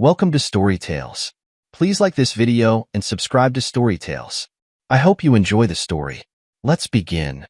Welcome to Story Tales. Please like this video and subscribe to Story Tales. I hope you enjoy the story. Let's begin.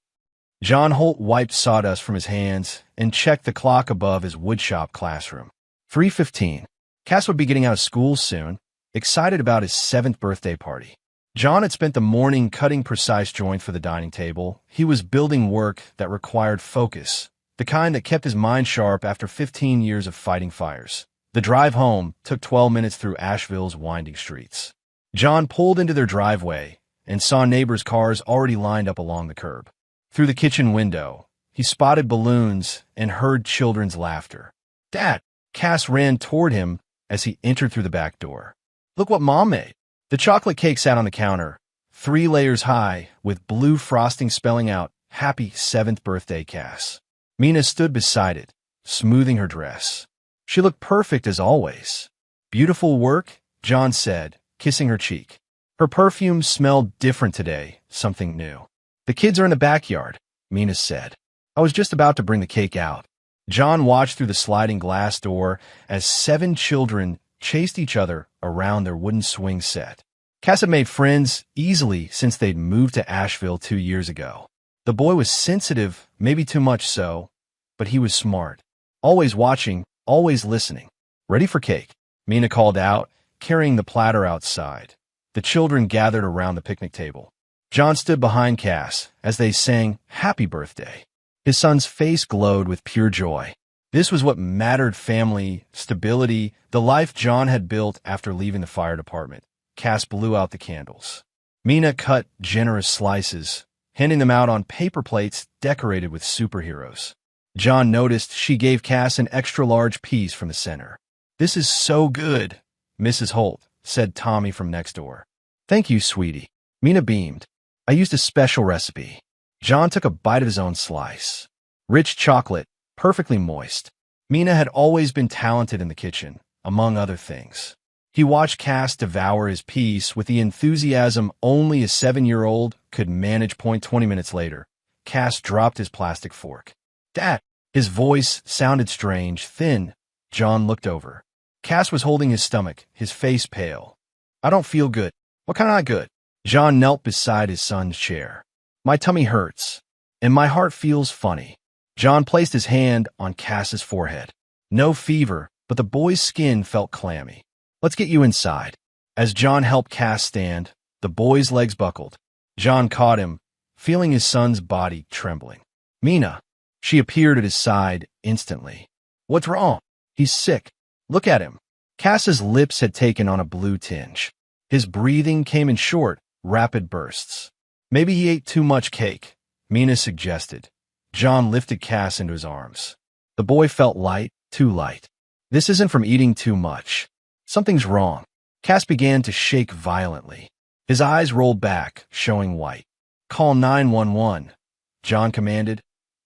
John Holt wiped sawdust from his hands and checked the clock above his woodshop classroom. 3:15. Cass would be getting out of school soon, excited about his 7th birthday party. John had spent the morning cutting precise joints for the dining table. He was building work that required focus, the kind that kept his mind sharp after 15 years of fighting fires. The drive home took 12 minutes through Asheville's winding streets. John pulled into their driveway and saw neighbors' cars already lined up along the curb. Through the kitchen window, he spotted balloons and heard children's laughter. "Dad!" Cass ran toward him as he entered through the back door. "Look what Mom made." The chocolate cake sat on the counter, 3 layers high, with blue frosting spelling out, "Happy 7th birthday, Cass." Mina stood beside it, smoothing her dress. She looked perfect as always. "Beautiful work," John said, kissing her cheek. Her perfume smelled different today, something new. "The kids are in the backyard," Mina said. "I was just about to bring the cake out." John watched through the sliding glass door as 7 children chased each other around their wooden swing set. Cass had made friends easily since they'd moved to Asheville 2 years ago. The boy was sensitive, maybe too much so, but he was smart. Always watching, always listening. "Ready for cake?" Mina called out, carrying the platter outside. The children gathered around the picnic table. John stood behind Cass as they sang "Happy Birthday." His son's face glowed with pure joy. This was what mattered: family, stability, the life John had built after leaving the fire department. Cass blew out the candles. Mina cut generous slices, handing them out on paper plates decorated with superheroes. John noticed she gave Cass an extra-large piece from the center. "This is so good, Mrs. Holt," said Tommy from next door. "Thank you, sweetie." Mina beamed. "I used a special recipe." John took a bite of his own slice. Rich chocolate, perfectly moist. Mina had always been talented in the kitchen, among other things. He watched Cass devour his piece with the enthusiasm only a 7-year-old could manage. 20 minutes later, Cass dropped his plastic fork. "Dad!" His voice sounded strange, thin. John looked over. Cass was holding his stomach, his face pale. "I don't feel good." "What kind of not good?" John knelt beside his son's chair. "My tummy hurts, and my heart feels funny." John placed his hand on Cass's forehead. No fever, but the boy's skin felt clammy. "Let's get you inside." As John helped Cass stand, the boy's legs buckled. John caught him, feeling his son's body trembling. "Mina." She appeared at his side instantly. "What's wrong?" "He's sick. Look at him." Cass's lips had taken on a blue tinge. His breathing came in short, rapid bursts. "Maybe he ate too much cake," Mina suggested. John lifted Cass into his arms. The boy felt light, too light. "This isn't from eating too much. Something's wrong." Cass began to shake violently. His eyes rolled back, showing white. "Call 911, John commanded,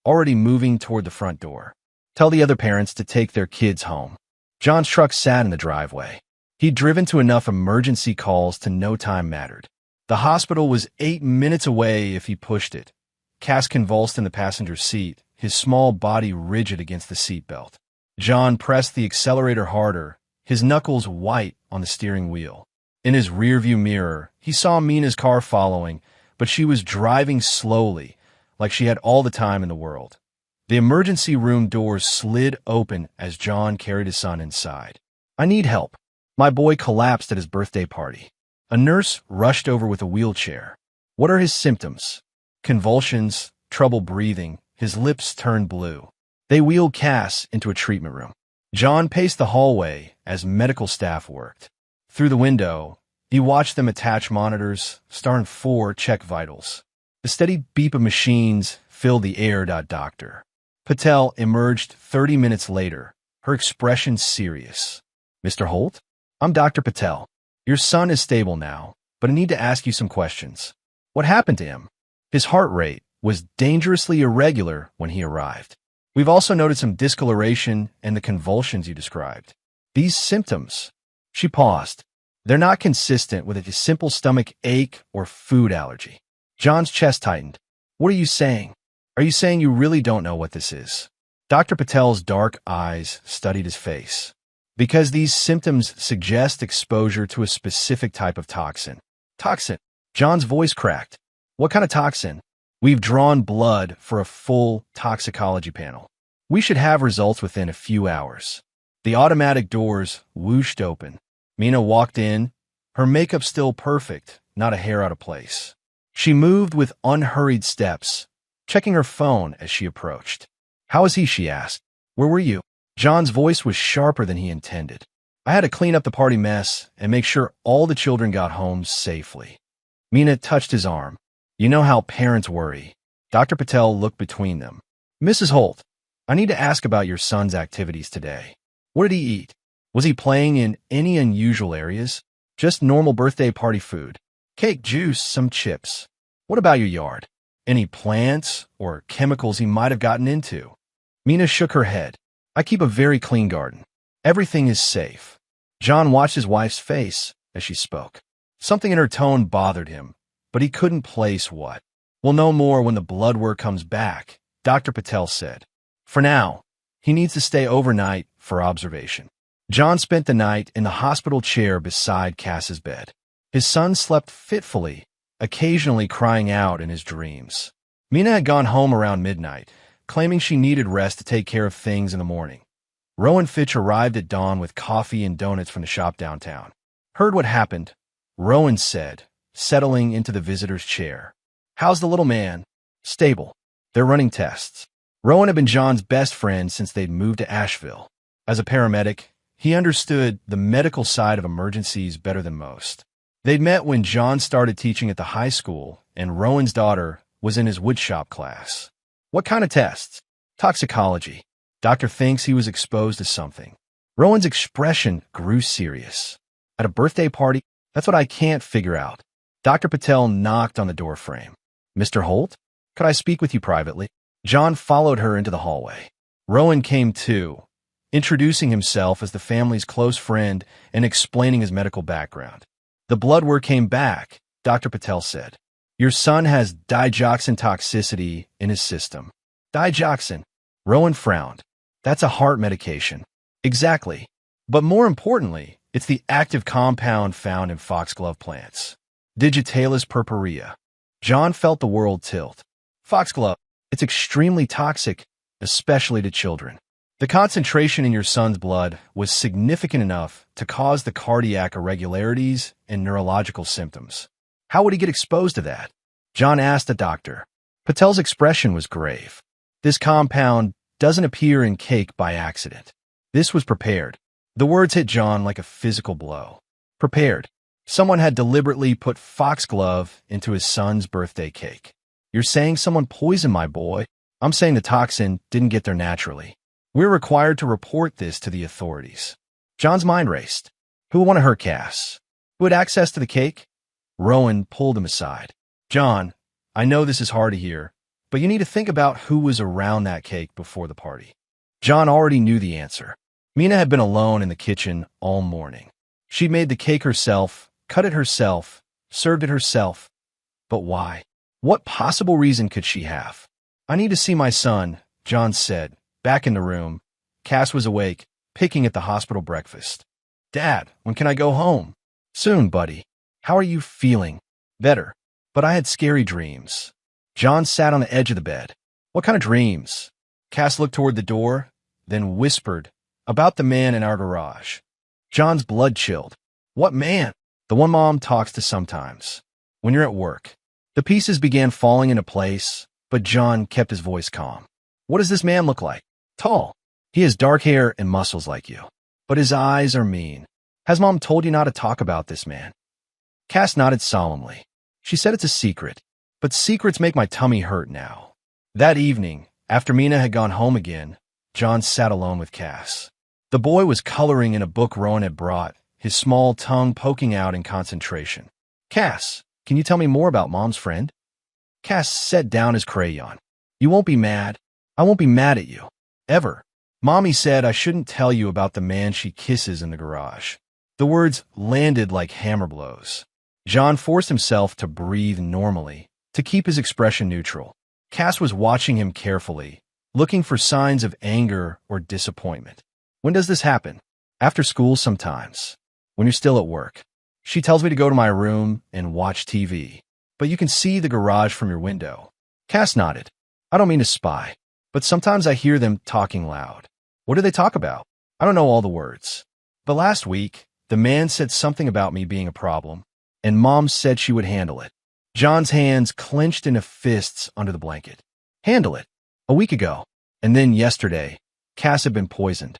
already moving toward the front door. "Tell the other parents to take their kids home." John's truck sat in the driveway. He'd driven to enough emergency calls to know time mattered. The hospital was 8 minutes away if he pushed it. Cass convulsed in the passenger seat, his small body rigid against the seatbelt. John pressed the accelerator harder, his knuckles white on the steering wheel. In his rearview mirror, he saw Mina's car following, but she was driving slowly, like she had all the time in the world. The emergency room doors slid open as John carried his son inside. "I need help. My boy collapsed at his birthday party." A nurse rushed over with a wheelchair. "What are his symptoms?" "Convulsions, trouble breathing, his lips turned blue." They wheeled Cass into a treatment room. John paced the hallway as medical staff worked. Through the window, he watched them attach monitors, star 4 check vitals. The steady beep of machines filled the air. Dr. Patel emerged 30 minutes later, her expression serious. "Mr. Holt? I'm Dr. Patel. Your son is stable now, but I need to ask you some questions." "What happened to him?" "His heart rate was dangerously irregular when he arrived. We've also noted some discoloration and the convulsions you described." "These symptoms," she paused, "they're not consistent with a simple stomach ache or food allergy." John's chest tightened. "What are you saying? Are you saying you really don't know what this is?" Dr. Patel's dark eyes studied his face. because these symptoms suggest exposure to a specific type of toxin. Toxin. John's voice cracked. What kind of toxin? We've drawn blood for a full toxicology panel. We should have results within a few hours. The automatic doors whooshed open. Mina walked in, her makeup still perfect, not a hair out of place. She moved with unhurried steps, checking her phone as she approached. How is he? She asked. Where were you? John's voice was sharper than he intended. I had to clean up the party mess and make sure all the children got home safely. Mina touched his arm. You know how parents worry. Dr. Patel looked between them. Mrs. Holt, I need to ask about your son's activities today. What did he eat? Was he playing in any unusual areas? Just normal birthday party food. Cake, juice, some chips. What about your yard? Any plants or chemicals he might have gotten into? Mina shook her head. I keep a very clean garden. Everything is safe. John watched his wife's face as she spoke. Something in her tone bothered him, but he couldn't place what. We'll know more when the blood work comes back, Dr. Patel said. For now, he needs to stay overnight for observation. John spent the night in the hospital chair beside Cass's bed. His son slept fitfully, occasionally crying out in his dreams. Mina had gone home around midnight, claiming she needed rest to take care of things in the morning. Rowan Fitch arrived at dawn with coffee and donuts from the shop downtown. Heard what happened, Rowan said, settling into the visitor's chair. How's the little man? Stable. They're running tests. Rowan had been John's best friend since they'd moved to Asheville. As a paramedic, he understood the medical side of emergencies better than most. They'd met when John started teaching at the high school, and Rowan's daughter was in his woodshop class. What kind of tests? Toxicology. Doctor thinks he was exposed to something. Rowan's expression grew serious. At a birthday party? That's what I can't figure out. Dr. Patel knocked on the doorframe. Mr. Holt? Could I speak with you privately? John followed her into the hallway. Rowan came too, introducing himself as the family's close friend and explaining his medical background. The blood work came back, Dr. Patel said. Your son has digoxin toxicity in his system. Digoxin. Rowan frowned. That's a heart medication. Exactly. But more importantly, it's the active compound found in foxglove plants. Digitalis purpurea. John felt the world tilt. Foxglove. It's extremely toxic, especially to children. The concentration in your son's blood was significant enough to cause the cardiac irregularities and neurological symptoms. How would he get exposed to that? John asked the doctor. Patel's expression was grave. This compound doesn't appear in cake by accident. This was prepared. The words hit John like a physical blow. Prepared. Someone had deliberately put foxglove into his son's birthday cake. You're saying someone poisoned my boy? I'm saying the toxin didn't get there naturally. We're required to report this to the authorities. John's mind raced. Who would want to hurt Cass? Who had access to the cake? Rowan pulled him aside. John, I know this is hard to hear, but you need to think about who was around that cake before the party. John already knew the answer. Mina had been alone in the kitchen all morning. She'd made the cake herself, cut it herself, served it herself. But why? What possible reason could she have? I need to see my son, John said. Back in the room, Cass was awake, picking at the hospital breakfast. Dad, when can I go home? Soon, buddy. How are you feeling? Better. But I had scary dreams. John sat on the edge of the bed. What kind of dreams? Cass looked toward the door, then whispered, about the man in our garage. John's blood chilled. What man? The one Mom talks to sometimes. When you're at work. The pieces began falling into place, but John kept his voice calm. What does this man look like? Tall. He has dark hair and muscles like you. But his eyes are mean. Has Mom told you not to talk about this man? Cass nodded solemnly. She said it's a secret, but secrets make my tummy hurt now. That evening, after Mina had gone home again, John sat alone with Cass. The boy was coloring in a book Rowan had brought, his small tongue poking out in concentration. Cass, can you tell me more about Mom's friend? Cass set down his crayon. You won't be mad. I won't be mad at you. Ever. Mommy said I shouldn't tell you about the man she kisses in the garage. The words landed like hammer blows. John forced himself to breathe normally, to keep his expression neutral. Cass was watching him carefully, looking for signs of anger or disappointment. When does this happen? After school sometimes, when you're still at work. She tells me to go to my room and watch TV. But you can see the garage from your window. Cass nodded. I don't mean to spy, but sometimes I hear them talking loud. What do they talk about? I don't know all the words. But last week, the man said something about me being a problem, and Mom said she would handle it. John's hands clenched into fists under the blanket. Handle it. A week ago. And then yesterday, Cass had been poisoned.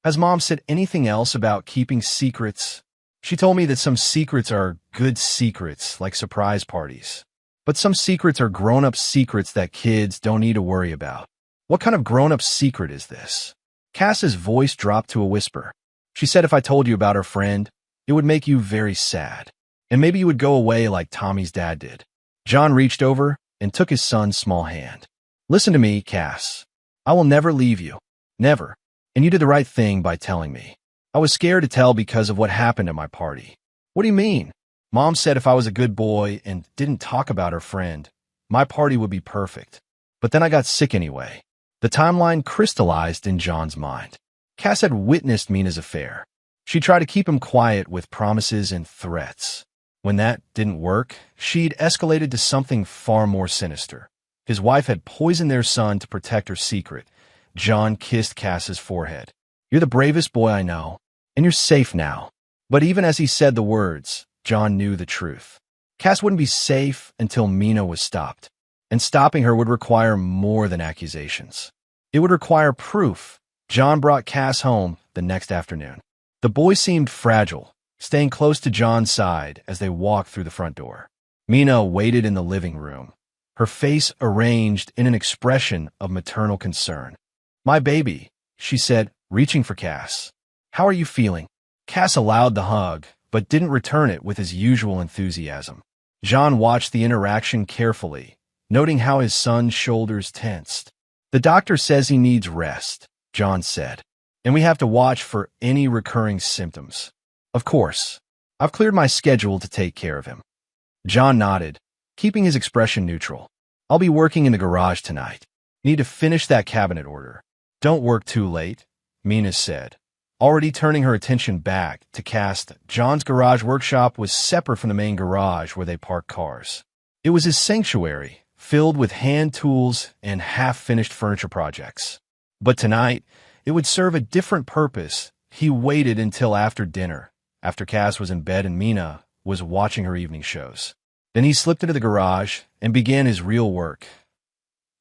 Has Mom said anything else about keeping secrets? She told me that some secrets are good secrets, like surprise parties. But some secrets are grown-up secrets that kids don't need to worry about. What kind of grown-up secret is this? Cass's voice dropped to a whisper. She said if I told you about her friend, it would make you very sad. And maybe you would go away like Tommy's dad did. John reached over and took his son's small hand. Listen to me, Cass. I will never leave you. Never. And you did the right thing by telling me. I was scared to tell because of what happened at my party. What do you mean? Mom said if I was a good boy and didn't talk about her friend, my party would be perfect. But then I got sick anyway. The timeline crystallized in John's mind. Cass had witnessed Mina's affair. She tried to keep him quiet with promises and threats. When that didn't work, she'd escalated to something far more sinister. His wife had poisoned their son to protect her secret. John kissed Cass's forehead. You're the bravest boy I know, and you're safe now. But even as he said the words, John knew the truth. Cass wouldn't be safe until Mina was stopped. And stopping her would require more than accusations. It would require proof. John brought Cass home the next afternoon. The boy seemed fragile, staying close to John's side as they walked through the front door. Mina waited in the living room, her face arranged in an expression of maternal concern. My baby, she said, reaching for Cass. How are you feeling? Cass allowed the hug, but didn't return it with his usual enthusiasm. John watched the interaction carefully, noting how his son's shoulders tensed. The doctor says he needs rest, John said, and we have to watch for any recurring symptoms. Of course. I've cleared my schedule to take care of him. John nodded, keeping his expression neutral. I'll be working in the garage tonight. Need to finish that cabinet order. Don't work too late, Mina said, already turning her attention back to Cass. John's garage workshop was separate from the main garage where they parked cars. It was his sanctuary, filled with hand tools and half-finished furniture projects. But tonight, it would serve a different purpose. He waited until after dinner, after Cass was in bed and Mina was watching her evening shows. Then he slipped into the garage and began his real work.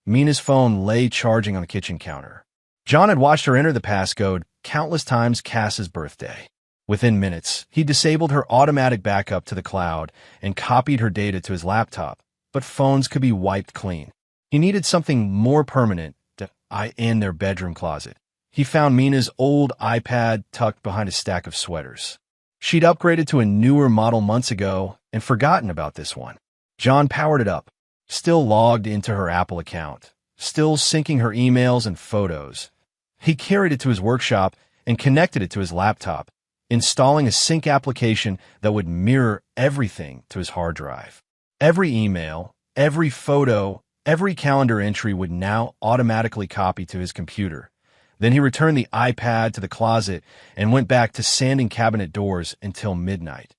Mina's phone lay charging on the kitchen counter. John had watched her enter the passcode countless times Cass's birthday. Within minutes, he disabled her automatic backup to the cloud and copied her data to his laptop, but phones could be wiped clean. He needed something more permanent in their bedroom closet. He found Mina's old iPad tucked behind a stack of sweaters. She'd upgraded to a newer model months ago and forgotten about this one. John powered it up, still logged into her Apple account, still syncing her emails and photos. He carried it to his workshop and connected it to his laptop, installing a sync application that would mirror everything to his hard drive. Every email, every photo, every calendar entry would now automatically copy to his computer. Then he returned the iPad to the closet and went back to sanding cabinet doors until midnight.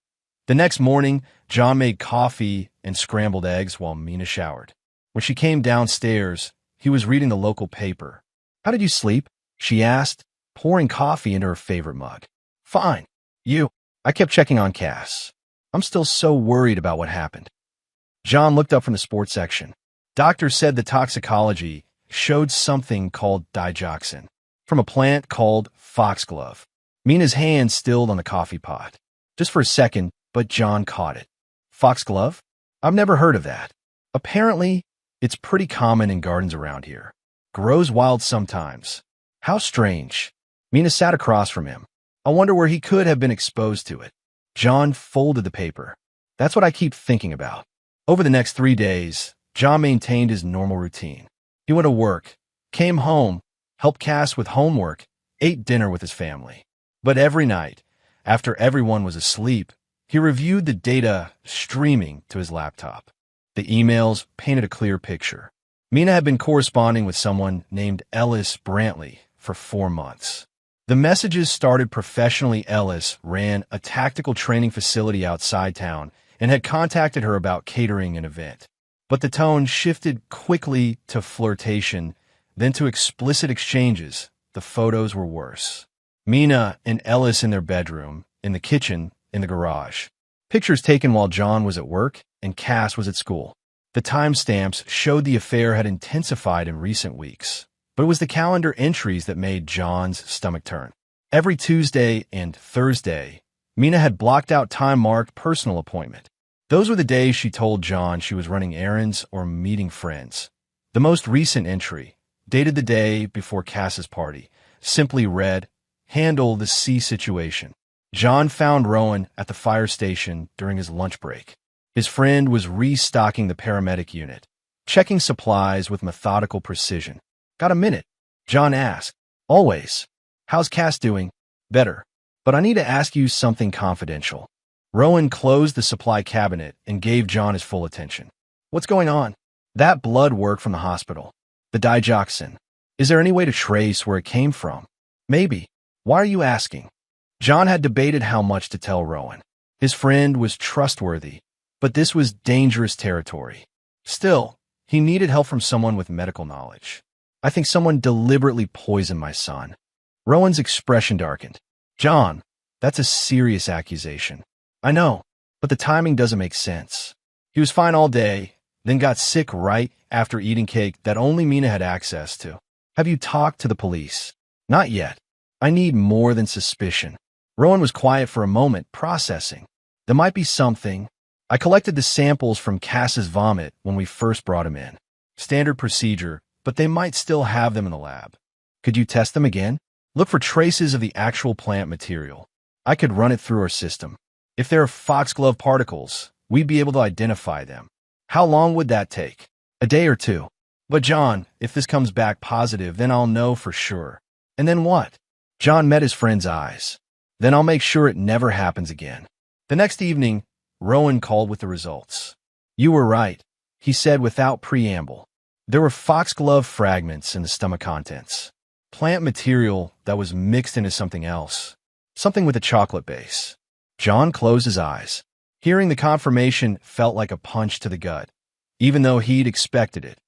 The next morning, John made coffee and scrambled eggs while Mina showered. When she came downstairs, he was reading the local paper. How did you sleep? She asked, pouring coffee into her favorite mug. Fine. You? I kept checking on Cass. I'm still so worried about what happened. John looked up from the sports section. Doctors said the toxicology showed something called digoxin from a plant called foxglove. Mina's hand stilled on the coffee pot. Just for a second, but John caught it. Foxglove? I've never heard of that. Apparently, it's pretty common in gardens around here. Grows wild sometimes. How strange. Mina sat across from him. I wonder where he could have been exposed to it. John folded the paper. That's what I keep thinking about. Over the next 3 days, John maintained his normal routine. He went to work, came home, helped Cass with homework, ate dinner with his family. But every night, after everyone was asleep, he reviewed the data streaming to his laptop. The emails painted a clear picture. Mina had been corresponding with someone named Ellis Brantley for 4 months. The messages started professionally. Ellis ran a tactical training facility outside town and had contacted her about catering an event. But the tone shifted quickly to flirtation, then to explicit exchanges. The photos were worse. Mina and Ellis in their bedroom, in the kitchen, in the garage. Pictures taken while John was at work and Cass was at school. The timestamps showed the affair had intensified in recent weeks, but it was the calendar entries that made John's stomach turn. Every Tuesday and Thursday, Mina had blocked out time marked personal appointment. Those were the days she told John she was running errands or meeting friends. The most recent entry, dated the day before Cass's party, simply read, "Handle the C situation." John found Rowan at the fire station during his lunch break. His friend was restocking the paramedic unit, checking supplies with methodical precision. "Got a minute?" John asked. "Always." "How's Cass doing?" "Better. But I need to ask you something confidential." Rowan closed the supply cabinet and gave John his full attention. "What's going on?" "That blood work from the hospital. The digoxin. Is there any way to trace where it came from?" "Maybe. Why are you asking?" John had debated how much to tell Rowan. His friend was trustworthy, but this was dangerous territory. Still, he needed help from someone with medical knowledge. "I think someone deliberately poisoned my son." Rowan's expression darkened. "John, that's a serious accusation." "I know, but the timing doesn't make sense. He was fine all day, then got sick right after eating cake that only Mina had access to." "Have you talked to the police?" "Not yet. I need more than suspicion." Rowan was quiet for a moment, processing. "There might be something. I collected the samples from Cass's vomit when we first brought him in. Standard procedure, but they might still have them in the lab." "Could you test them again?" "Look for traces of the actual plant material. I could run it through our system. If there are foxglove particles, we'd be able to identify them." "How long would that take?" "A day or two." "But John, if this comes back positive, then I'll know for sure." "And then what?" John met his friend's eyes. "Then I'll make sure it never happens again." The next evening, Rowan called with the results. "You were right," he said without preamble. There were foxglove fragments in the stomach contents. Plant material that was mixed into something else. Something with a chocolate base. John closed his eyes. Hearing the confirmation felt like a punch to the gut, even though he'd expected it.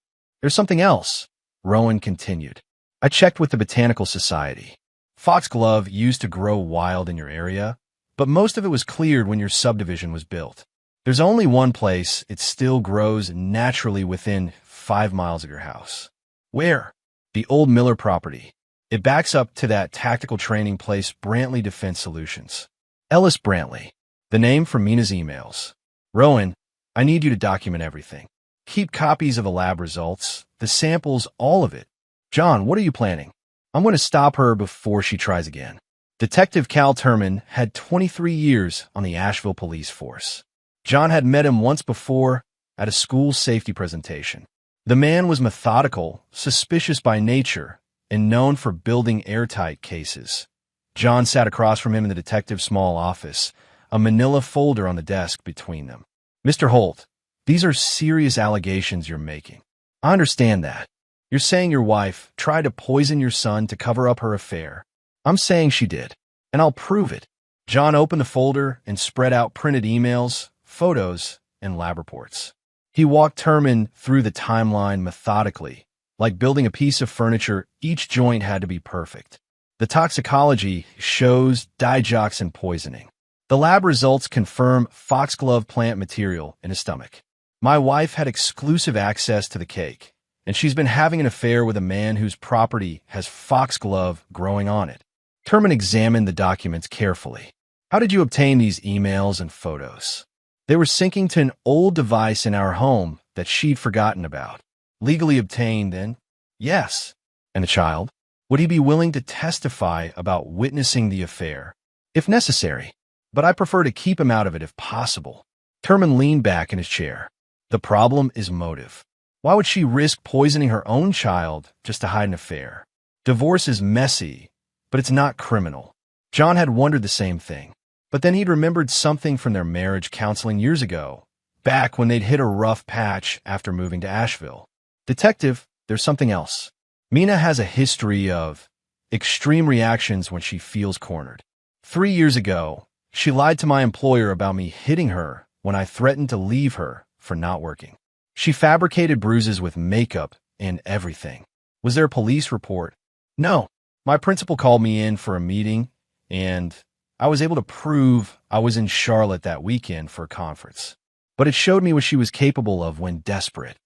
"There's something else," Rowan continued. "I checked with the Botanical Society. Foxglove used to grow wild in your area, but most of it was cleared when your subdivision was built. There's only one place it still grows naturally within 5 miles of your house." "Where?" "The old Miller property. It backs up to that tactical training place, Brantley Defense Solutions." Ellis Brantley. The name from Mina's emails. "Rowan, I need you to document everything. Keep copies of the lab results, the samples, all of it." "John, what are you planning?" "I'm going to stop her before she tries again." Detective Cal Turman had 23 years on the Asheville police force. John had met him once before at a school safety presentation. The man was methodical, suspicious by nature, and known for building airtight cases. John sat across from him in the detective's small office, a manila folder on the desk between them. "Mr. Holt, these are serious allegations you're making. I understand that. You're saying your wife tried to poison your son to cover up her affair. I'm saying she did, and I'll prove it." John opened the folder and spread out printed emails, photos, and lab reports. He walked Turman through the timeline methodically. Like building a piece of furniture, each joint had to be perfect. The toxicology shows digoxin poisoning. The lab results confirm foxglove plant material in his stomach. My wife had exclusive access to the cake, and she's been having an affair with a man whose property has foxglove growing on it. Turman examined the documents carefully. "How did you obtain these emails and photos?" "They were syncing to an old device in our home that she'd forgotten about." "Legally obtained, then?" "Yes." "And the child? Would he be willing to testify about witnessing the affair?" "If necessary. But I prefer to keep him out of it if possible." Turman leaned back in his chair. "The problem is motive. Why would she risk poisoning her own child just to hide an affair? Divorce is messy, but it's not criminal." John had wondered the same thing. But then he'd remembered something from their marriage counseling years ago, back when they'd hit a rough patch after moving to Asheville. "Detective, there's something else. Mina has a history of..." extreme reactions when she feels cornered. 3 years ago, she lied to my employer about me hitting her when I threatened to leave her for not working. She fabricated bruises with makeup and everything. Was there a police report? No. My principal called me in for a meeting, and I was able to prove I was in Charlotte that weekend for a conference. But it showed me what she was capable of when desperate.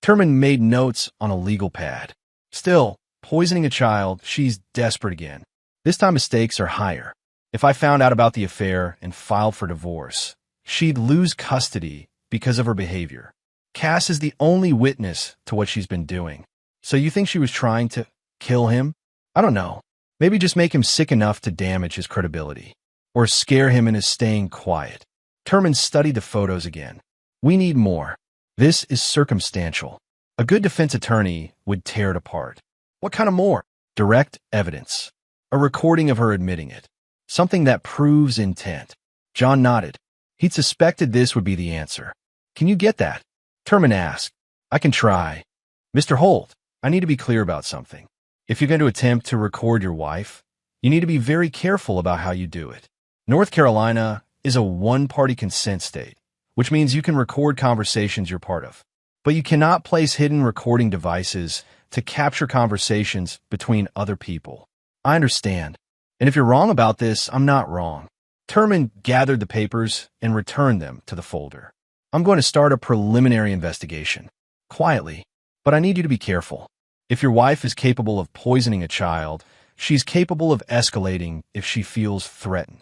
Terman made notes on a legal pad. Still, poisoning a child, she's desperate again. This time the stakes are higher. If I found out about the affair and filed for divorce, she'd lose custody because of her behavior. Cass is the only witness to what she's been doing. So you think she was trying to kill him? I don't know. Maybe just make him sick enough to damage his credibility. Or scare him into staying quiet. Terman studied the photos again. We need more. This is circumstantial. A good defense attorney would tear it apart. What kind of more? Direct evidence. A recording of her admitting it. Something that proves intent. John nodded. He'd suspected this would be the answer. Can you get that? Terman asked. I can try. Mr. Holt, I need to be clear about something. If you're going to attempt to record your wife, you need to be very careful about how you do it. North Carolina is a one-party consent state, which means you can record conversations you're part of. But you cannot place hidden recording devices to capture conversations between other people. I understand. And if you're wrong about this, I'm not wrong. Terman gathered the papers and returned them to the folder. I'm going to start a preliminary investigation. Quietly. But I need you to be careful. If your wife is capable of poisoning a child, she's capable of escalating if she feels threatened.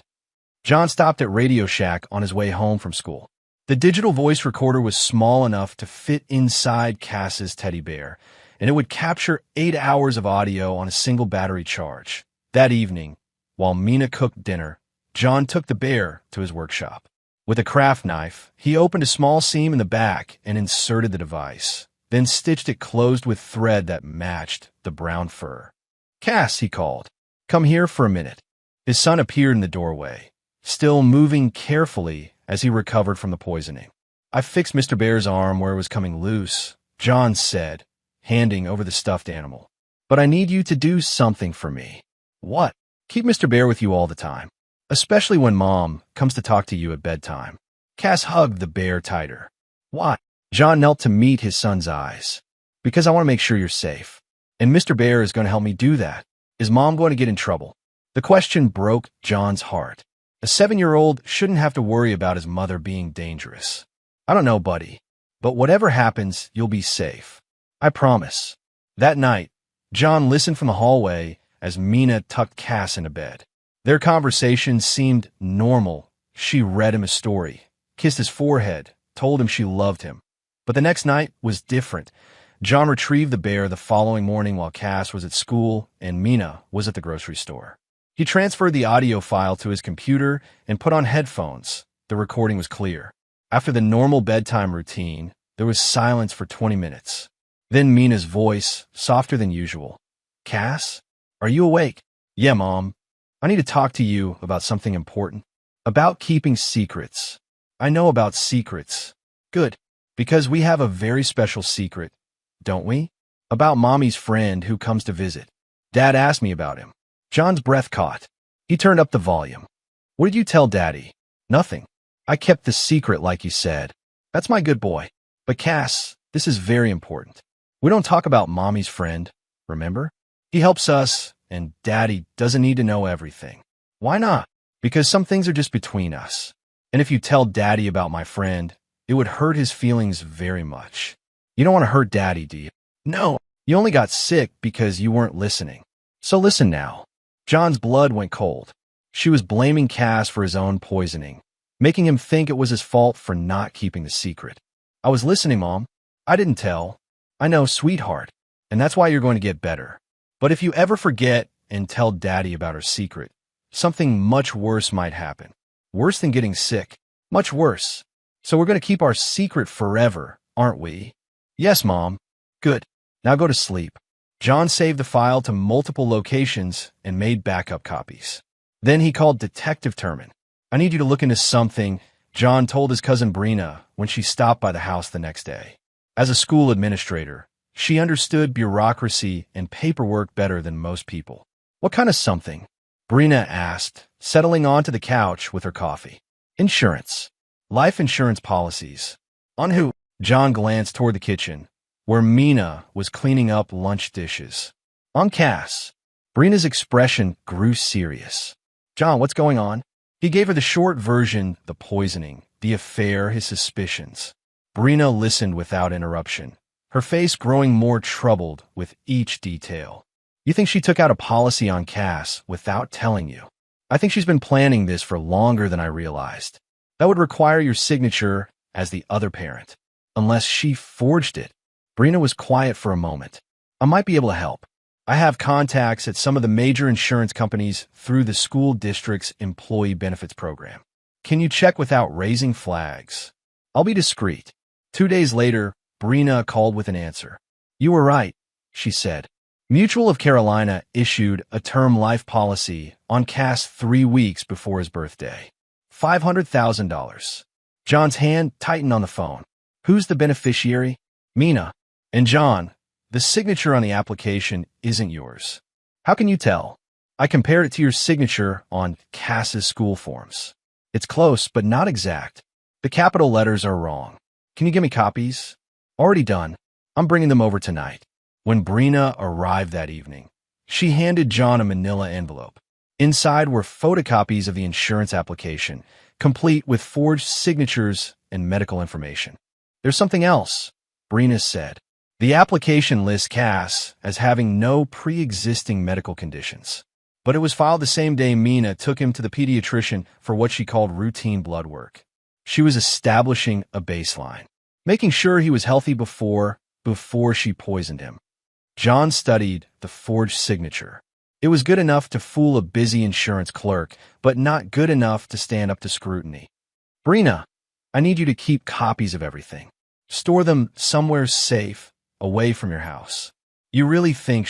John stopped at Radio Shack on his way home from school. The digital voice recorder was small enough to fit inside Cass's teddy bear, and it would capture 8 hours of audio on a single battery charge. That evening, while Mina cooked dinner, John took the bear to his workshop. With a craft knife, he opened a small seam in the back and inserted the device, then stitched it closed with thread that matched the brown fur. Cass, he called. Come here for a minute. His son appeared in the doorway, still moving carefully as he recovered from the poisoning. I fixed Mr. Bear's arm where it was coming loose, John said, handing over the stuffed animal. But I need you to do something for me. What? Keep Mr. Bear with you all the time, especially when Mom comes to talk to you at bedtime. Cass hugged the bear tighter. Why? John knelt to meet his son's eyes. Because I want to make sure you're safe. And Mr. Bear is going to help me do that. Is Mom going to get in trouble? The question broke John's heart. A 7-year-old shouldn't have to worry about his mother being dangerous. I don't know, buddy. But whatever happens, you'll be safe. I promise. That night, John listened from the hallway as Mina tucked Cass into bed. Their conversation seemed normal. She read him a story, kissed his forehead, told him she loved him. But the next night was different. John retrieved the bear the following morning while Cass was at school and Mina was at the grocery store. He transferred the audio file to his computer and put on headphones. The recording was clear. After the normal bedtime routine, there was silence for 20 minutes. Then Mina's voice, softer than usual. Cass? Are you awake? Yeah, Mom. I need to talk to you about something important. About keeping secrets. I know about secrets. Good. Because we have a very special secret, don't we? About Mommy's friend who comes to visit. Dad asked me about him. John's breath caught. He turned up the volume. What did you tell Daddy? Nothing. I kept the secret like you said. That's my good boy. But Cass, this is very important. We don't talk about Mommy's friend, remember? He helps us, and Daddy doesn't need to know everything. Why not? Because some things are just between us. And if you tell Daddy about my friend, it would hurt his feelings very much. You don't want to hurt Daddy, do you? No, you only got sick because you weren't listening. So listen now. John's blood went cold. She was blaming Cass for his own poisoning, making him think it was his fault for not keeping the secret. I was listening, Mom. I didn't tell. I know, sweetheart. And that's why you're going to get better. But if you ever forget and tell Daddy about her secret, something much worse might happen. Worse than getting sick. Much worse. So we're going to keep our secret forever, aren't we? Yes, Mom. Good. Now go to sleep. John saved the file to multiple locations and made backup copies. Then he called Detective Terman. I need you to look into something John told his cousin Brina when she stopped by the house the next day. As a school administrator, she understood bureaucracy and paperwork better than most people. What kind of something? Brina asked, settling onto the couch with her coffee. Insurance. Life insurance policies. On who? John glanced toward the kitchen, where Mina was cleaning up lunch dishes. On Cass. Brina's expression grew serious. John, what's going on? He gave her the short version, the poisoning, the affair, his suspicions. Brina listened without interruption, her face growing more troubled with each detail. You think she took out a policy on Cass without telling you? I think she's been planning this for longer than I realized. That would require your signature as the other parent, unless she forged it. Brina was quiet for a moment. I might be able to help. I have contacts at some of the major insurance companies through the school district's employee benefits program. Can you check without raising flags? I'll be discreet. 2 days later, Brina called with an answer. You were right, she said. Mutual of Carolina issued a term life policy on Cass 3 weeks before his birthday. $500,000. John's hand tightened on the phone. Who's the beneficiary? Mina. And John, the signature on the application isn't yours. How can you tell? I compared it to your signature on Cass's school forms. It's close, but not exact. The capital letters are wrong. Can you give me copies? Already done. I'm bringing them over tonight. When Brina arrived that evening, she handed John a manila envelope. Inside were photocopies of the insurance application, complete with forged signatures and medical information. There's something else, Brina said. The application lists Cass as having no pre-existing medical conditions, but it was filed the same day Mina took him to the pediatrician for what she called routine blood work. She was establishing a baseline, making sure he was healthy before she poisoned him. John studied the forged signature. It was good enough to fool a busy insurance clerk, but not good enough to stand up to scrutiny. Brina, I need you to keep copies of everything. Store them somewhere safe, away from your house. You really think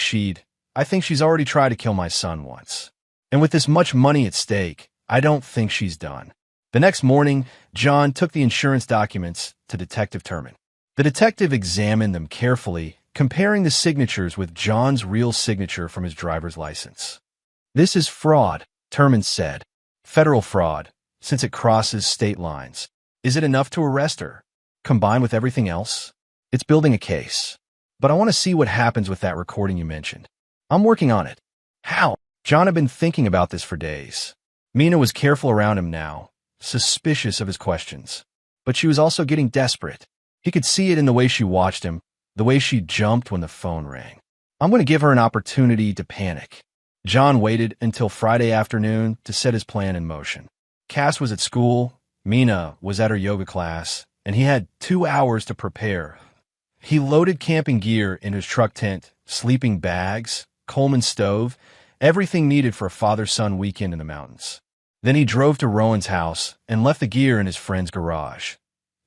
I think she's already tried to kill my son once. And with this much money at stake, I don't think she's done. The next morning, John took the insurance documents to Detective Turman. The detective examined them carefully, comparing the signatures with John's real signature from his driver's license. This is fraud, Turman said. Federal fraud, since it crosses state lines. Is it enough to arrest her? Combined with everything else? It's building a case. But I want to see what happens with that recording you mentioned. I'm working on it. How? John had been thinking about this for days. Mina was careful around him now, suspicious of his questions. But she was also getting desperate. He could see it in the way she watched him, the way she jumped when the phone rang. I'm going to give her an opportunity to panic. John waited until Friday afternoon to set his plan in motion. Cass was at school, Mina was at her yoga class, and he had 2 hours to prepare. He loaded camping gear in his truck tent, sleeping bags, Coleman stove, everything needed for a father-son weekend in the mountains. Then he drove to Rowan's house and left the gear in his friend's garage.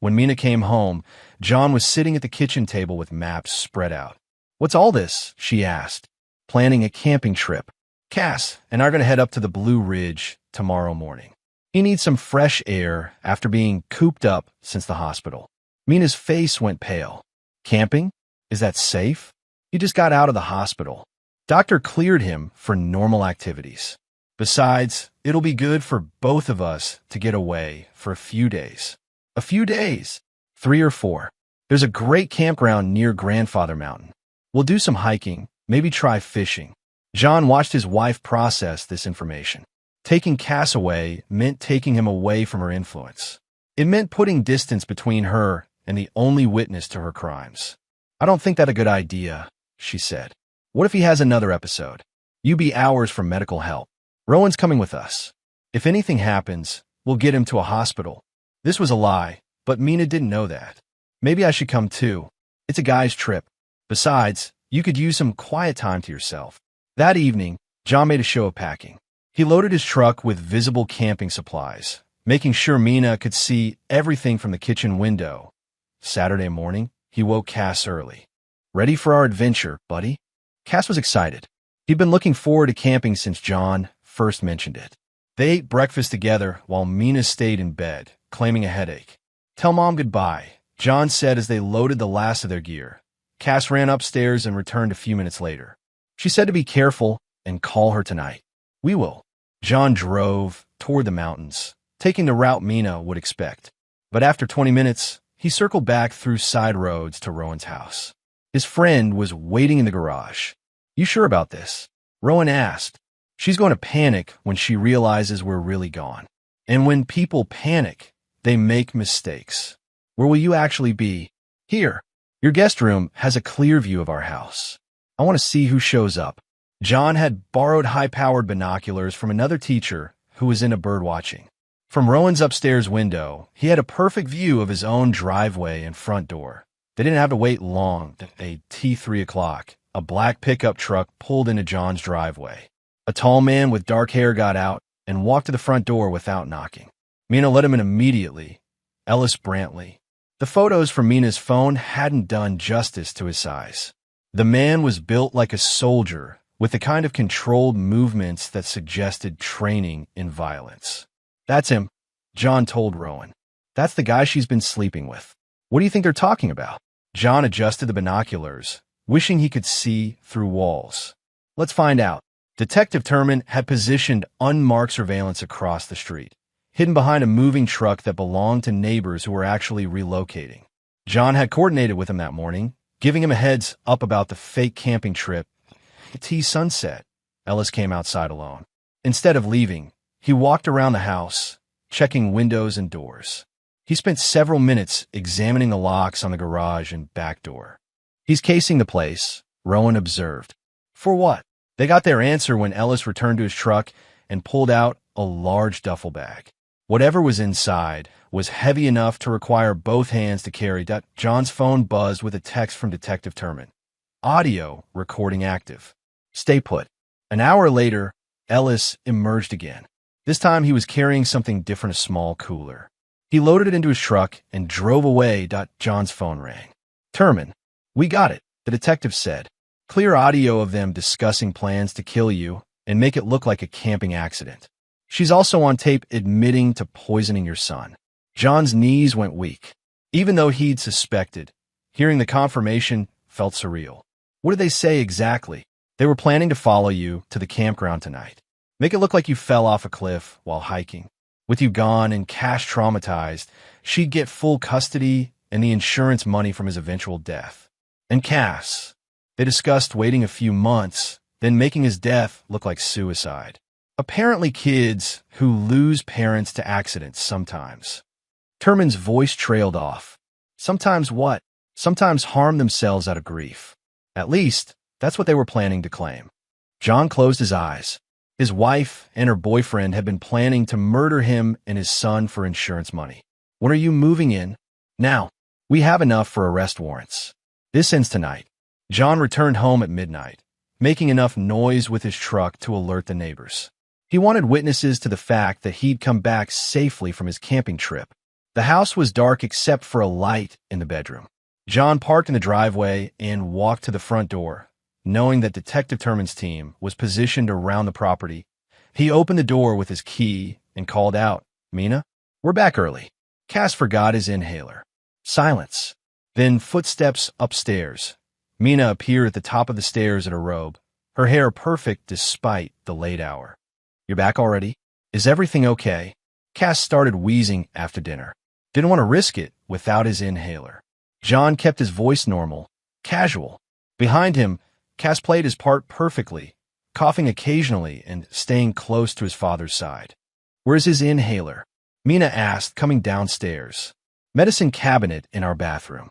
When Mina came home, John was sitting at the kitchen table with maps spread out. What's all this? She asked. Planning a camping trip. Cass and I are going to head up to the Blue Ridge tomorrow morning. He needs some fresh air after being cooped up since the hospital. Mina's face went pale. Camping? Is that safe? He just got out of the hospital. Doctor cleared him for normal activities. Besides, it'll be good for both of us to get away for a few days. A few days. 3 or 4. There's a great campground near Grandfather Mountain. We'll do some hiking, maybe try fishing. John watched his wife process this information. Taking Cass away meant taking him away from her influence. It meant putting distance between her and the only witness to her crimes. I don't think that's a good idea, she said. What if he has another episode? You be hours from medical help. Rowan's coming with us. If anything happens, we'll get him to a hospital. This was a lie, but Mina didn't know that. Maybe I should come too. It's a guy's trip. Besides, you could use some quiet time to yourself. That evening, John made a show of packing. He loaded his truck with visible camping supplies, making sure Mina could see everything from the kitchen window. Saturday morning, he woke Cass early. Ready for our adventure, buddy? Cass was excited. He'd been looking forward to camping since John first mentioned it. They ate breakfast together while Mina stayed in bed, claiming a headache. Tell Mom goodbye, John said as they loaded the last of their gear. Cass ran upstairs and returned a few minutes later. She said to be careful and call her tonight. We will. John drove toward the mountains, taking the route Mina would expect. But after 20 minutes, he circled back through side roads to Rowan's house. His friend was waiting in the garage. You sure about this? Rowan asked. She's going to panic when she realizes we're really gone. And when people panic, they make mistakes. Where will you actually be? Here. Your guest room has a clear view of our house. I want to see who shows up. John had borrowed high-powered binoculars from another teacher who was into birdwatching. From Rowan's upstairs window, he had a perfect view of his own driveway and front door. They didn't have to wait long. At T3 o'clock, a black pickup truck pulled into John's driveway. A tall man with dark hair got out and walked to the front door without knocking. Mina let him in immediately. Ellis Brantley. The photos from Mina's phone hadn't done justice to his size. The man was built like a soldier, with the kind of controlled movements that suggested training in violence. That's him, John told Rowan. That's the guy she's been sleeping with. What do you think they're talking about? John adjusted the binoculars, wishing he could see through walls. Let's find out. Detective Turman had positioned unmarked surveillance across the street, hidden behind a moving truck that belonged to neighbors who were actually relocating. John had coordinated with him that morning, giving him a heads up about the fake camping trip. Sunset. Ellis came outside alone. Instead of leaving, he walked around the house, checking windows and doors. He spent several minutes examining the locks on the garage and back door. He's casing the place, Rowan observed. For what? They got their answer when Ellis returned to his truck and pulled out a large duffel bag. Whatever was inside was heavy enough to require both hands to carry. John's phone buzzed with a text from Detective Turman. Audio recording active. Stay put. An hour later, Ellis emerged again. This time he was carrying something different, a small cooler. He loaded it into his truck and drove away. John's phone rang. Turman, we got it, the detective said. Clear audio of them discussing plans to kill you and make it look like a camping accident. She's also on tape admitting to poisoning your son. John's knees went weak. Even though he'd suspected, hearing the confirmation felt surreal. What did they say exactly? They were planning to follow you to the campground tonight. Make it look like you fell off a cliff while hiking. With you gone and Cash traumatized, she'd get full custody and the insurance money from his eventual death. And Cass. They discussed waiting a few months, then making his death look like suicide. Apparently kids who lose parents to accidents sometimes. Turman's voice trailed off. Sometimes what? Sometimes harm themselves out of grief. At least, that's what they were planning to claim. John closed his eyes. His wife and her boyfriend had been planning to murder him and his son for insurance money. When are you moving in? Now. We have enough for arrest warrants. This ends tonight. John returned home at midnight, making enough noise with his truck to alert the neighbors. He wanted witnesses to the fact that he'd come back safely from his camping trip. The house was dark except for a light in the bedroom. John parked in the driveway and walked to the front door, knowing that Detective Turman's team was positioned around the property. He opened the door with his key and called out, Mina, we're back early. Cass forgot his inhaler. Silence. Then footsteps upstairs. Mina appeared at the top of the stairs in her robe, her hair perfect despite the late hour. You're back already? Is everything okay? Cass started wheezing after dinner. Didn't want to risk it without his inhaler. John kept his voice normal, casual. Behind him, Cass played his part perfectly, coughing occasionally and staying close to his father's side. Where's his inhaler? Mina asked, coming downstairs. Medicine cabinet in our bathroom.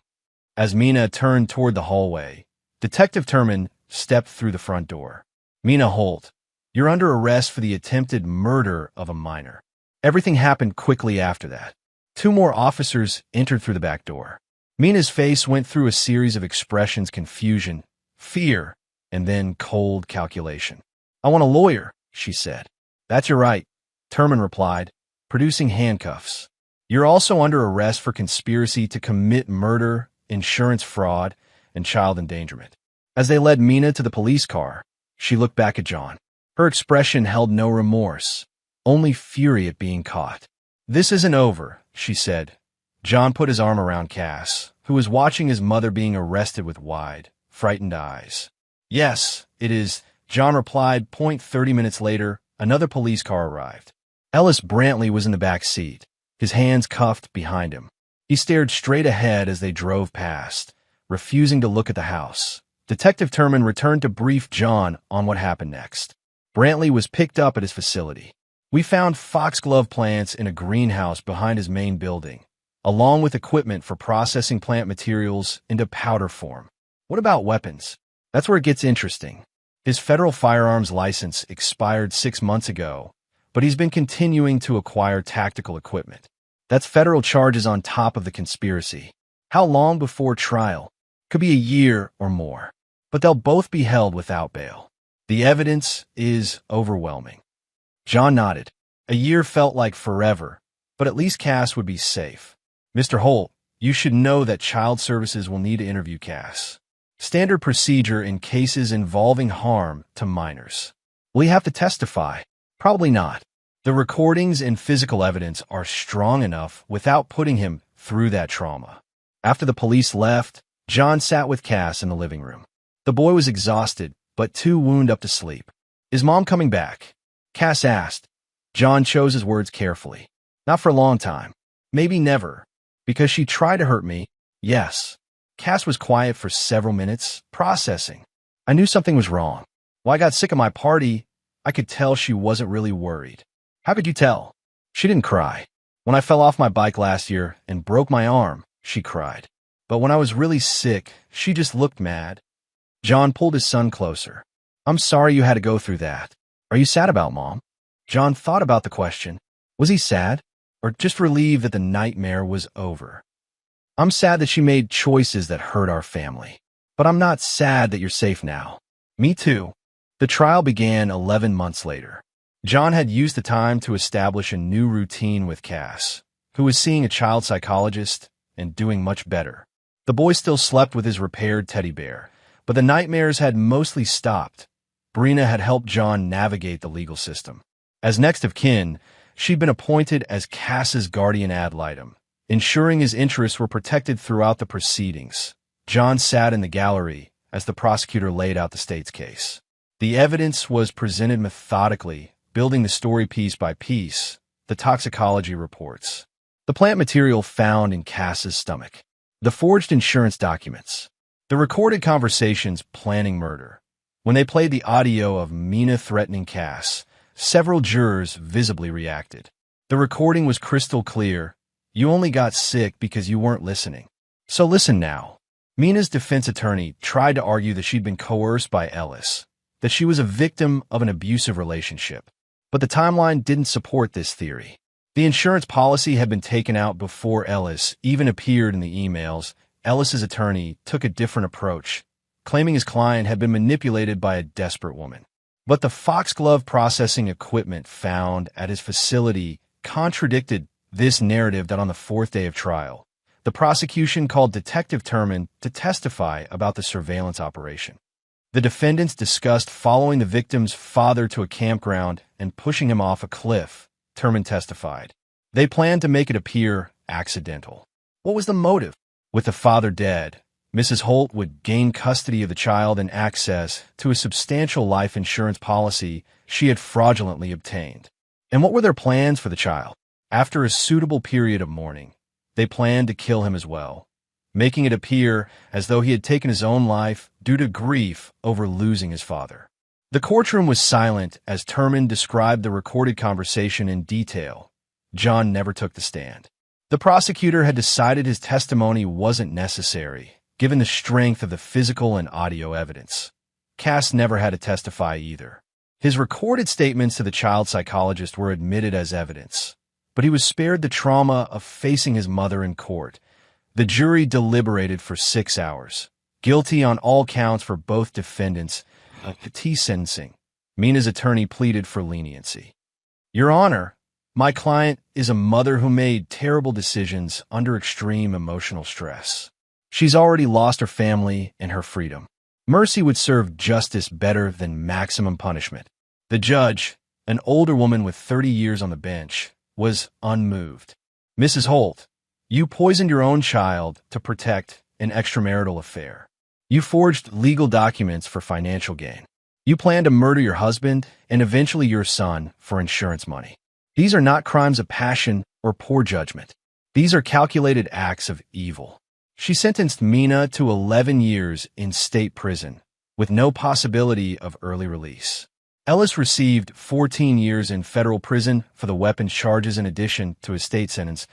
As Mina turned toward the hallway, Detective Turman stepped through the front door. Mina Holt, you're under arrest for the attempted murder of a minor. Everything happened quickly after that. 2 more officers entered through the back door. Mina's face went through a series of expressions: confusion, fear, and then cold calculation. I want a lawyer, she said. That's your right, Turman replied, producing handcuffs. You're also under arrest for conspiracy to commit murder, insurance fraud, and child endangerment. As they led Mina to the police car, she looked back at John. Her expression held no remorse, only fury at being caught. This isn't over, she said. John put his arm around Cass, who was watching his mother being arrested with wide, frightened eyes. Yes, it is John replied. 30 minutes later, another police car arrived. Ellis Brantley was in the back seat, his hands cuffed behind him. He stared straight ahead as they drove past, refusing to look at the house. Detective Turman returned to brief John on what happened next. Brantley was picked up at his facility. We found foxglove plants in a greenhouse behind his main building, along with equipment for processing plant materials into powder form. What about weapons? That's where it gets interesting. His federal firearms license expired 6 months ago, but he's been continuing to acquire tactical equipment. That's federal charges on top of the conspiracy. How long before trial? Could be a year or more, but they'll both be held without bail. The evidence is overwhelming. John nodded. A year felt like forever, but at least Cass would be safe. Mr. Holt, you should know that child services will need to interview Cass. Standard procedure in cases involving harm to minors. Will he have to testify? Probably not. The recordings and physical evidence are strong enough without putting him through that trauma. After the police left, John sat with Cass in the living room. The boy was exhausted, but too wound up to sleep. Is Mom coming back? Cass asked. John chose his words carefully. Not for a long time. Maybe never. Because she tried to hurt me, yes. Cass was quiet for several minutes, processing. I knew something was wrong. When I got sick at my party, I could tell she wasn't really worried. How could you tell? She didn't cry. When I fell off my bike last year and broke my arm, she cried. But when I was really sick, she just looked mad. John pulled his son closer. I'm sorry you had to go through that. Are you sad about Mom? John thought about the question. Was he sad? Or just relieved that the nightmare was over? I'm sad that she made choices that hurt our family. But I'm not sad that you're safe now. Me too. The trial began 11 months later. John had used the time to establish a new routine with Cass, who was seeing a child psychologist and doing much better. The boy still slept with his repaired teddy bear, but the nightmares had mostly stopped. Brina had helped John navigate the legal system. As next of kin, she'd been appointed as Cass's guardian ad litem, ensuring his interests were protected throughout the proceedings. John sat in the gallery as the prosecutor laid out the state's case. The evidence was presented methodically, building the story piece by piece, the toxicology reports, the plant material found in Cass's stomach, the forged insurance documents, the recorded conversations planning murder. When they played the audio of Mina threatening Cass, several jurors visibly reacted. The recording was crystal clear. You only got sick because you weren't listening. So listen now. Mina's defense attorney tried to argue that she'd been coerced by Ellis, that she was a victim of an abusive relationship. But the timeline didn't support this theory. The insurance policy had been taken out before Ellis even appeared in the emails. Ellis's attorney took a different approach, claiming his client had been manipulated by a desperate woman. But the foxglove processing equipment found at his facility contradicted this narrative. That on the fourth day of trial, the prosecution called Detective Turman to testify about the surveillance operation. The defendants discussed following the victim's father to a campground and pushing him off a cliff. Turman testified. They planned to make it appear accidental. What was the motive? With the father dead, Mrs. Holt would gain custody of the child and access to a substantial life insurance policy she had fraudulently obtained. And what were their plans for the child? After a suitable period of mourning, they planned to kill him as well, making it appear as though he had taken his own life due to grief over losing his father. The courtroom was silent as Turman described the recorded conversation in detail. John never took the stand. The prosecutor had decided his testimony wasn't necessary, given the strength of the physical and audio evidence. Cass never had to testify either. His recorded statements to the child psychologist were admitted as evidence, but he was spared the trauma of facing his mother in court. The jury deliberated for 6 hours, guilty on all counts for both defendants. Sentencing. Mina's attorney pleaded for leniency. Your Honor, my client is a mother who made terrible decisions under extreme emotional stress. She's already lost her family and her freedom. Mercy would serve justice better than maximum punishment. The judge, an older woman with 30 years on the bench, was unmoved. Mrs. Holt, you poisoned your own child to protect an extramarital affair. You forged legal documents for financial gain. You plan to murder your husband and eventually your son for insurance money. These are not crimes of passion or poor judgment. These are calculated acts of evil. She sentenced Mina to 11 years in state prison, with no possibility of early release. Ellis received 14 years in federal prison for the weapons charges in addition to his state sentence.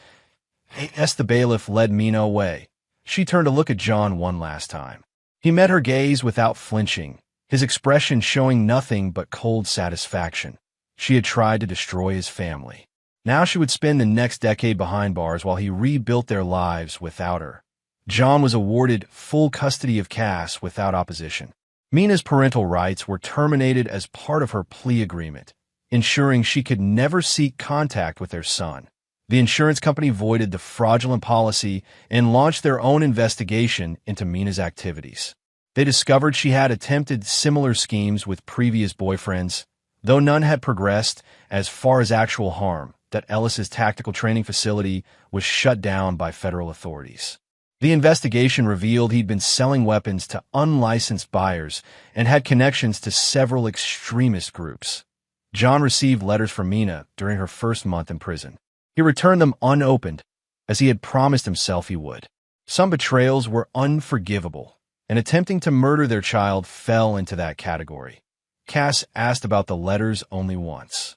As the bailiff led Mina away, she turned to look at John one last time. He met her gaze without flinching, his expression showing nothing but cold satisfaction. She had tried to destroy his family. Now she would spend the next decade behind bars while he rebuilt their lives without her. John was awarded full custody of Cass without opposition. Mina's parental rights were terminated as part of her plea agreement, ensuring she could never seek contact with their son. The insurance company voided the fraudulent policy and launched their own investigation into Mina's activities. They discovered she had attempted similar schemes with previous boyfriends, though none had progressed as far as actual harm. That Ellis's tactical training facility was shut down by federal authorities. The investigation revealed he'd been selling weapons to unlicensed buyers and had connections to several extremist groups. John received letters from Mina during her first month in prison. He returned them unopened, as he had promised himself he would. Some betrayals were unforgivable, and attempting to murder their child fell into that category. Cass asked about the letters only once.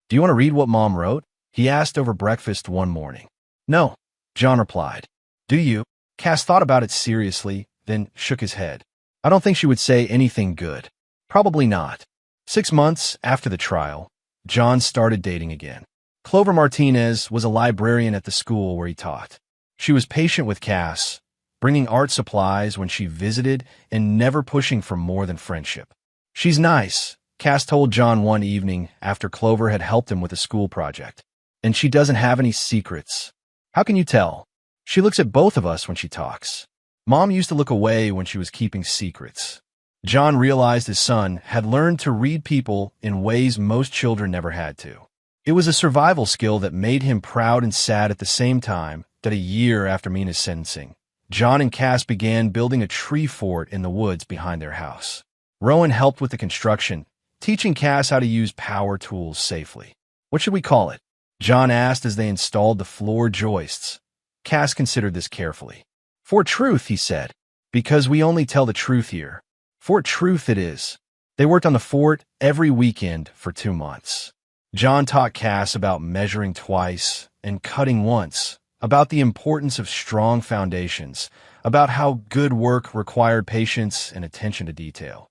"Do you want to read what Mom wrote?" he asked over breakfast one morning. "No," John replied. "Do you?" Cass thought about it seriously, then shook his head. "I don't think she would say anything good." "Probably not." 6 months after the trial, John started dating again. Clover Martinez was a librarian at the school where he taught. She was patient with Cass, bringing art supplies when she visited and never pushing for more than friendship. "She's nice," Cass told John one evening after Clover had helped him with a school project. "And she doesn't have any secrets." "How can you tell?" "She looks at both of us when she talks." Mom used to look away when she was keeping secrets. John realized his son had learned to read people in ways most children never had to. It was a survival skill that made him proud and sad at the same time. That a year after Mina's sentencing, John and Cass began building a tree fort in the woods behind their house. Rowan helped with the construction, teaching Cass how to use power tools safely. "What should we call it?" John asked as they installed the floor joists. Cass considered this carefully. "Fort Truth," he said, "because we only tell the truth here." Fort Truth it is. They worked on the fort every weekend for 2 months. John taught Cass about measuring twice and cutting once, about the importance of strong foundations, about how good work required patience and attention to detail.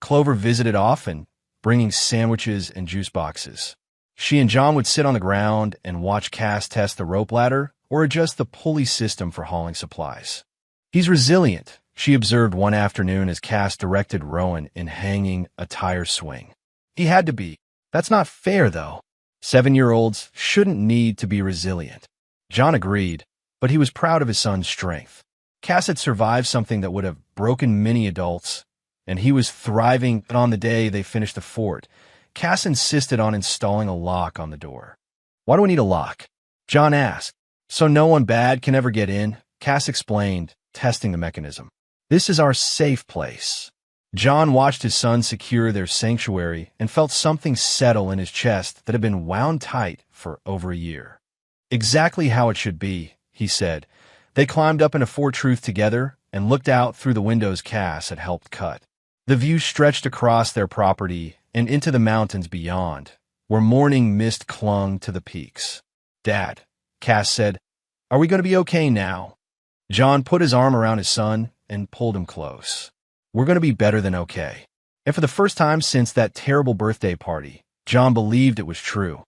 Clover visited often, bringing sandwiches and juice boxes. She and John would sit on the ground and watch Cass test the rope ladder or adjust the pulley system for hauling supplies. "He's resilient," she observed one afternoon as Cass directed Rowan in hanging a tire swing. "He had to be. That's not fair, though. 7-year-olds shouldn't need to be resilient." John agreed, but he was proud of his son's strength. Cass had survived something that would have broken many adults, and he was thriving. But on the day they finished the fort, Cass insisted on installing a lock on the door. "Why do we need a lock?" John asked. "So no one bad can ever get in," Cass explained, testing the mechanism. "This is our safe place." John watched his son secure their sanctuary and felt something settle in his chest that had been wound tight for over a year. "Exactly how it should be," he said. They climbed up into Fort Truth together and looked out through the windows Cass had helped cut. The view stretched across their property and into the mountains beyond, where morning mist clung to the peaks. "Dad," Cass said, "are we going to be okay now?" John put his arm around his son and pulled him close. "We're going to be better than okay." And for the first time since that terrible birthday party, John believed it was true.